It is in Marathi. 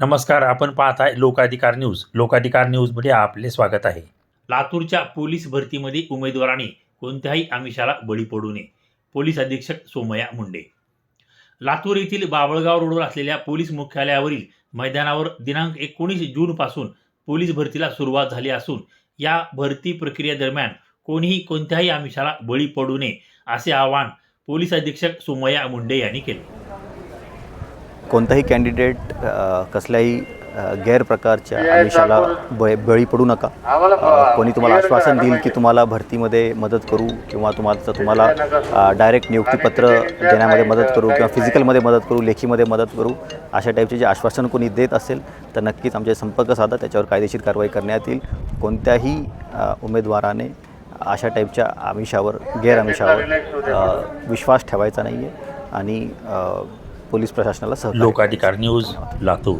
नमस्कार, आपण पाहत आहे लोकाधिकार न्यूज. लोकाधिकार न्यूजमध्ये आपले स्वागत आहे. लातूरच्या पोलीस भरतीमध्ये उमेदवारांनी कोणत्याही आमिषाला बळी पडू नये. पोलीस अधीक्षक सोमय्या मुंडे. लातूर येथील बाबळगाव रोडवर असलेल्या पोलीस मुख्यालयावरील मैदानावर दिनांक 19 जून पासून पोलीस भरतीला सुरुवात झाली असून या भरती प्रक्रियेदरम्यान कोणीही कोणत्याही आमिषाला बळी पडू नये असे आवाहन पोलीस अधीक्षक सोमय्या मुंडे यांनी केले. कोणताही कॅन्डिडेट कसल्याही गैरप्रकारच्या आमिषाला बळी पडू नका. कोणी तुम्हाला आश्वासन देईल की तुम्हाला भरतीमध्ये मदत करू किंवा तुम्हाला डायरेक्ट नियुक्तीपत्र देण्यामध्ये मदत करू किंवा फिजिकलमध्ये मदत करू, लेखीमध्ये मदत करू, अशा टाईपचे जे आश्वासन कोणी देत असेल तर नक्कीच आमचे संपर्क साधा, त्याच्यावर कायदेशीर कारवाई करण्यात येईल. कोणत्याही उमेदवाराने अशा टाईपच्या आमिषावर, गैरआमिषावर विश्वास ठेवायचा नाही आहे आणि पोलीस प्रशासनाला सहकार्य. लोकाधिकार न्यूज, लातूर.